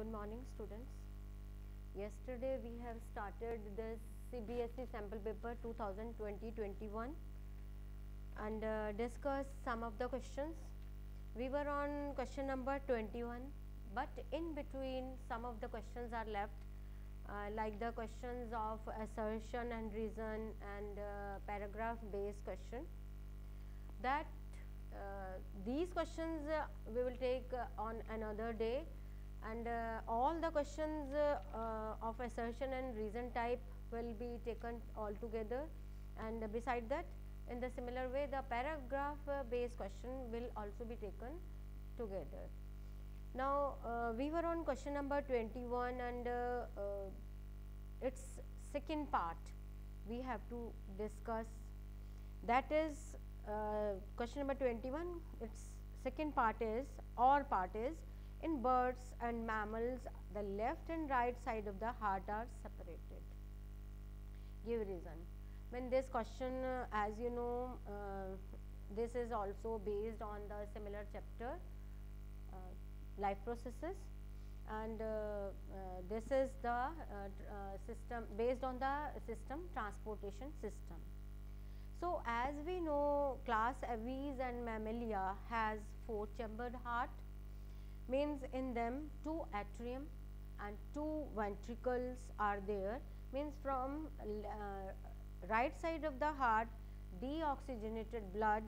Good morning, students. Yesterday we have started this CBSE sample paper 2020-21 and discussed some of the questions. We were on question number 21, but in between some of the questions are left, like the questions of assertion and reason and paragraph based question. That these questions we will take on another day, and all the questions of assertion and reason type will be taken all together, and beside that, in the similar way, the paragraph based question will also be taken together. Now we were on question number 21 and its second part we have to discuss, that is question number 21. Its second part is, or part is, in birds and mammals the left and right side of the heart are separated. Give reason. When this question, as you know, this is also based on the similar chapter, life processes, and this is the system based on the system transportation system. So as we know, class Aves and Mammalia has 4 chambered heart, means in them 2 atrium and 2 ventricles are there, means from right side of the heart deoxygenated blood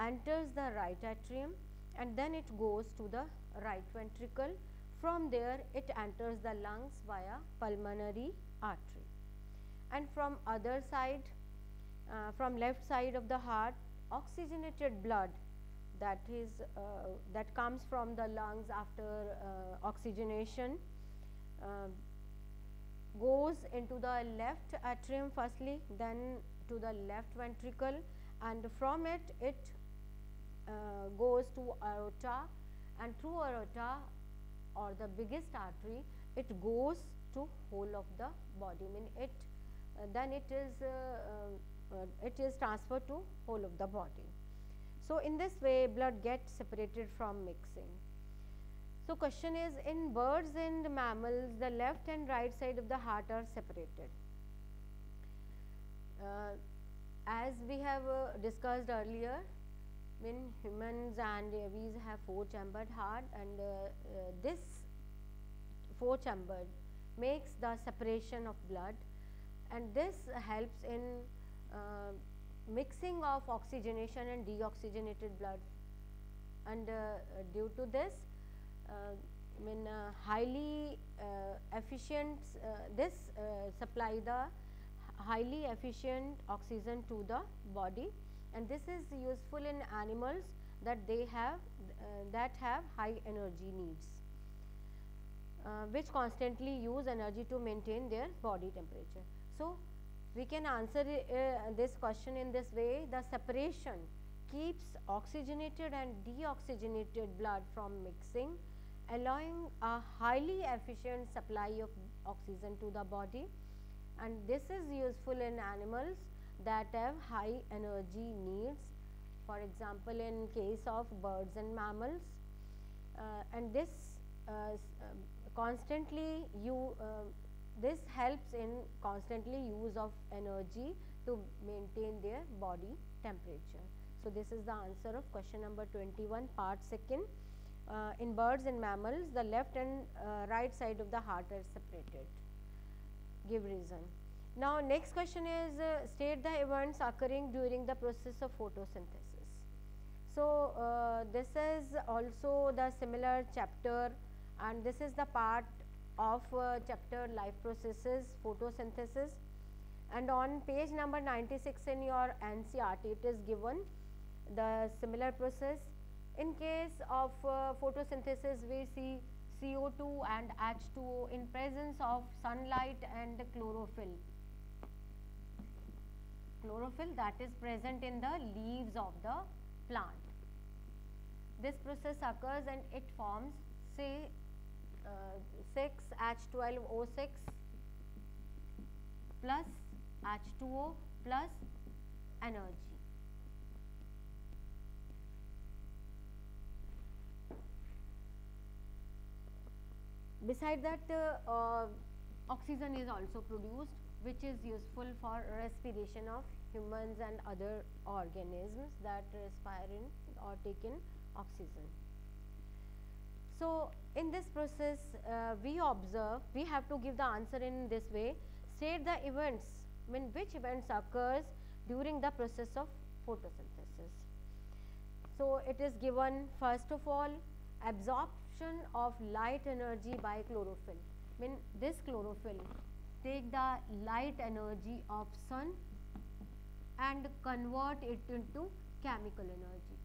enters the right atrium and then it goes to the right ventricle. From there it enters the lungs via pulmonary artery, and from other side, from left side of the heart, oxygenated blood that is that comes from the lungs after oxygenation goes into the left atrium firstly, then to the left ventricle, and from it goes to aorta, and through aorta or the biggest artery it goes to whole of the body, mean it then it is transferred to whole of the body. So in this way blood gets separated from mixing. So question is, in birds and mammals the left and right side of the heart are separated. As we have discussed earlier, when humans and Aves have 4 chambered heart, and this 4 chambered makes the separation of blood, and this helps in mixing of oxygenation and deoxygenated blood, and due to this highly efficient this supply the highly efficient oxygen to the body, and this is useful in animals that they have high energy needs, which constantly use energy to maintain their body temperature. So we can answer this question in this way: the separation keeps oxygenated and deoxygenated blood from mixing, allowing a highly efficient supply of oxygen to the body, and this is useful in animals that have high energy needs, for example in case of birds and mammals, and this this helps in constantly use of energy to maintain their body temperature. So this is the answer of question number 21, part second. In birds and mammals the left and right side of the heart are separated. Give reason. Now next question is, state the events occurring during the process of photosynthesis. So this is also the similar chapter, and this is the part of chapter life processes, photosynthesis, and on page number 96 in your NCERT it is given the similar process. In case of photosynthesis we see CO2 and H2O in presence of sunlight and chlorophyll. Chlorophyll that is present in the leaves of the plant. This process occurs and it forms, say, 6H12O6 plus H2O plus energy. Beside that, oxygen is also produced, which is useful for respiration of humans and other organisms that respire in or take in oxygen. So, in this process, we observe, we have to give the answer in this way: state the events, which events occurs during the process of photosynthesis. So, it is given first of all absorption of light energy by chlorophyll. This chlorophyll take the light energy of sun and convert it into chemical energy.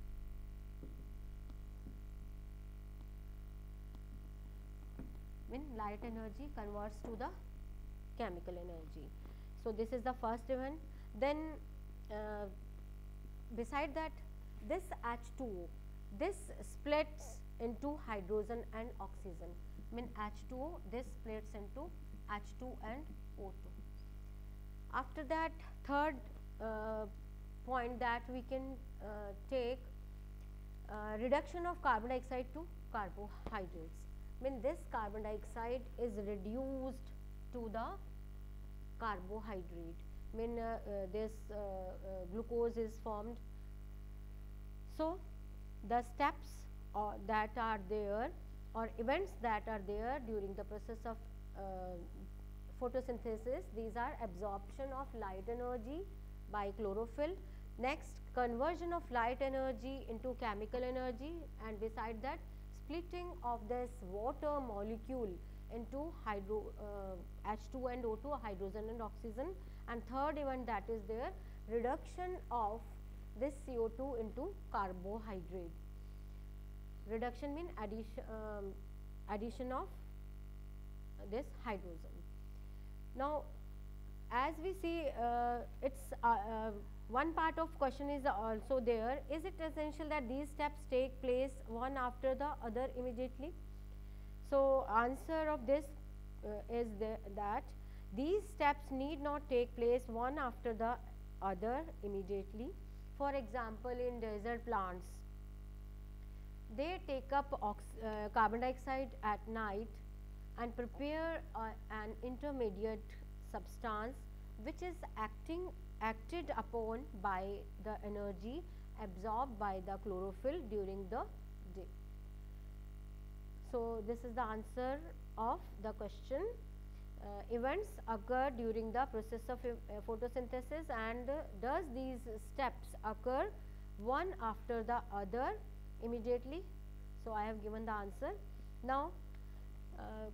Light energy converts to the chemical energy. So, this is the first event. Then beside that, this H2O, this splits into hydrogen and oxygen. H2O, this splits into H2 and O2. After that, third point that we can take, reduction of carbon dioxide to carbohydrates. This carbon dioxide is reduced to the carbohydrate. This glucose is formed. So, the steps that are there or events that are there during the process of photosynthesis, these are absorption of light energy by chlorophyll, next conversion of light energy into chemical energy, and beside that splitting of this water molecule into H2 and O2, hydrogen and oxygen, and third event that is there, reduction of this CO2 into carbohydrate. Reduction means addition of this hydrogen. Now, as we see, it's one part of question is also there. Is it essential that these steps take place one after the other immediately? So, answer of this is that these steps need not take place one after the other immediately. For example, in desert plants, they take up carbon dioxide at night and prepare an intermediate substance which is acted upon by the energy absorbed by the chlorophyll during the day. So, this is the answer of the question. Events occur during the process of photosynthesis, and does these steps occur one after the other immediately? So, I have given the answer. Now,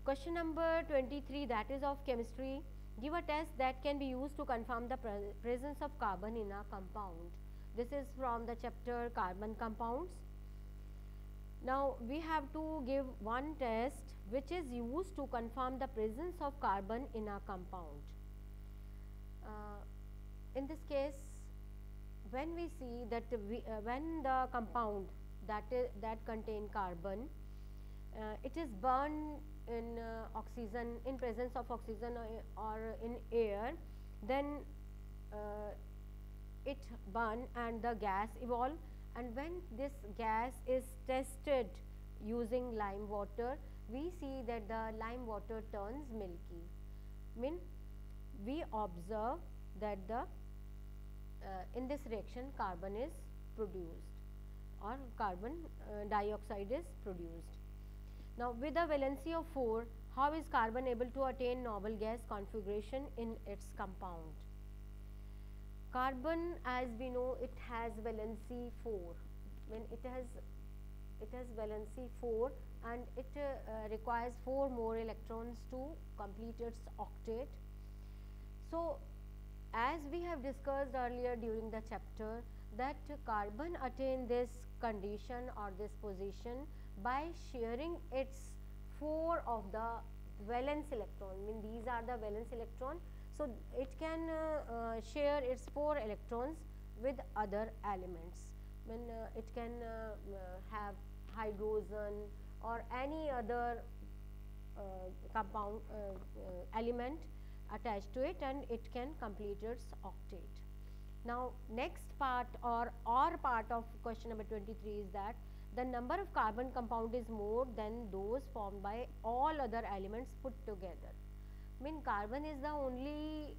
question number 23, that is of chemistry. Give a test that can be used to confirm the presence of carbon in a compound. This is from the chapter carbon compounds. Now, we have to give one test which is used to confirm the presence of carbon in a compound. In this case, when we see that when the compound that contain carbon, it is burned in oxygen, in presence of oxygen or in air, then it burn and the gas evolve, and when this gas is tested using lime water, we see that the lime water turns milky. We observe that the in this reaction carbon is produced or carbon dioxide is produced. Now, with a valency of 4, how is carbon able to attain noble gas configuration in its compound? Carbon, as we know, it has valency 4. When it has valency 4, and it requires 4 more electrons to complete its octet. So, as we have discussed earlier during the chapter, that carbon attain this condition or this position by sharing its 4 of the valence electron. These are the valence electron. So, it can share its 4 electrons with other elements. It can have hydrogen or any other compound element attached to it, and it can complete its octet. Now, next part or part of question number 23 is that the number of carbon compound is more than those formed by all other elements put together. Mean carbon is the only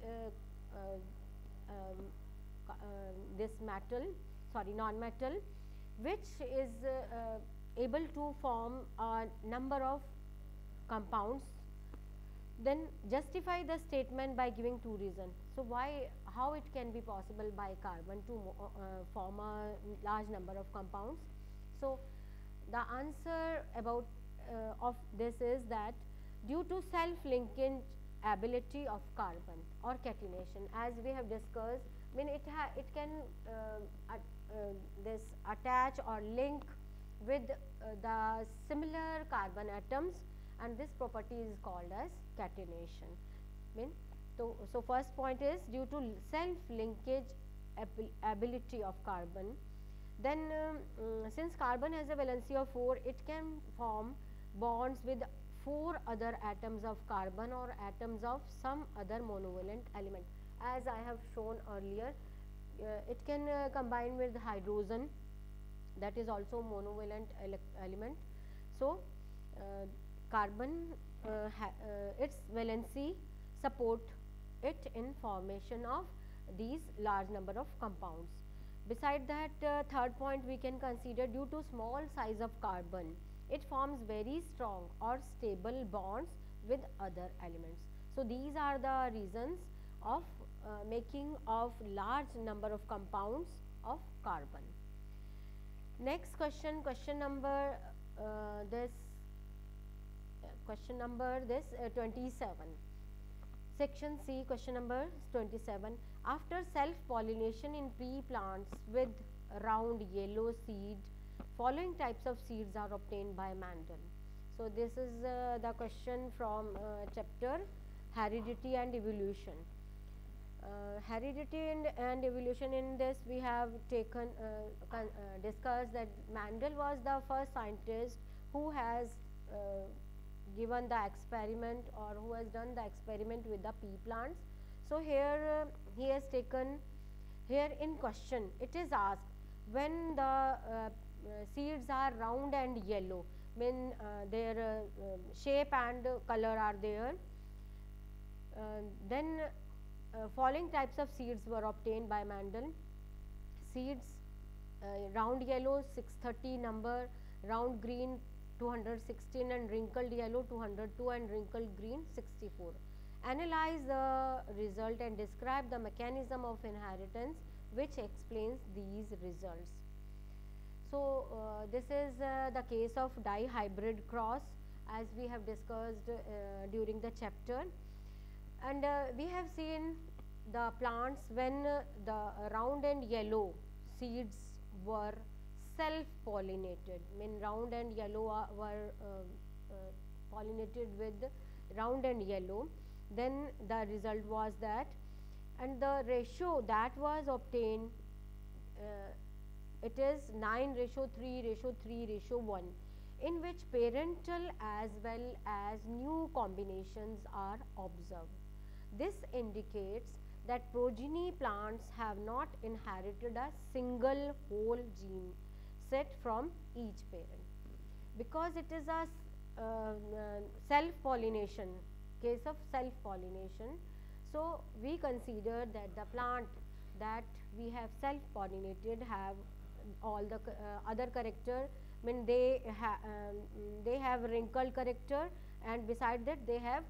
this metal, sorry, non-metal, which is able to form a number of compounds. Then justify the statement by giving two reasons. So why, how it can be possible by carbon to form a large number of compounds? So the answer about of this is that due to self-linkage ability of carbon or catenation, as we have discussed, I mean it can this attach or link with the similar carbon atoms, and this property is called as catenation. Mean so first point is due to self-linkage ability of carbon. Then since carbon has a valency of 4, it can form bonds with 4 other atoms of carbon or atoms of some other monovalent element. As I have shown earlier, it can combine with hydrogen, that is also monovalent element. So carbon its valency support it in formation of these large number of compounds. Beside that, third point we can consider, due to small size of carbon, it forms very strong or stable bonds with other elements. So these are the reasons of making of large number of compounds of carbon. Next question, question number 27. Section C, question number 27. After self-pollination in pea plants with round yellow seed, following types of seeds are obtained by Mendel. So this is the question from chapter Heredity and Evolution. Heredity and evolution, in this we have taken discussed that Mendel was the first scientist who has given the experiment, or who has done the experiment with the pea plants. So here he has taken, here in question it is asked, when the seeds are round and yellow, when their shape and color are there, then following types of seeds were obtained by Mendel. Seeds round yellow 630 number, round green 216, and wrinkled yellow 202, and wrinkled green 64. Analyze the result and describe the mechanism of inheritance which explains these results. So this is the case of dihybrid cross, as we have discussed during the chapter. And we have seen the plants when the round and yellow seeds were self-pollinated, mean round and yellow were pollinated with round and yellow, then the result was that, and the ratio that was obtained, it is 9:3:3:1, in which parental as well as new combinations are observed. This indicates that progeny plants have not inherited a single whole gene set from each parent, because it is a self-pollination, case of self-pollination. So we consider that the plant that we have self-pollinated have all the other character, I mean they have wrinkled character, and beside that they have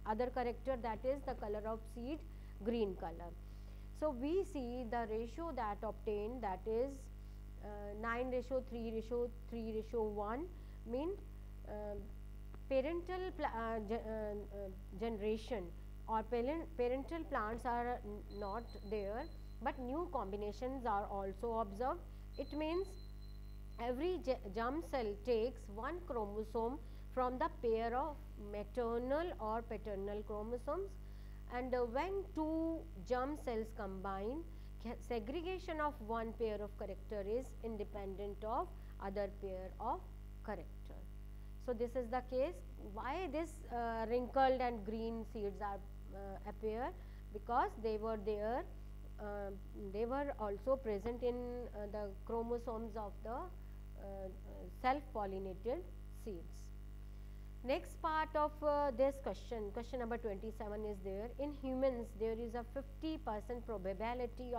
other character, that is the color of seed green color. So we see the ratio that obtained, that is 9:3:3:1, mean parental generation or parental plants are not there, but new combinations are also observed. It means every germ cell takes one chromosome from the pair of maternal or paternal chromosomes, and when two germ cells combine, segregation of one pair of character is independent of other pair of character. So this is the case. Why this wrinkled and green seeds are appear? Because they were there, they were also present in the chromosomes of the self-pollinated seeds. Next part of this question number 27 is there. In humans, there is a 50% probability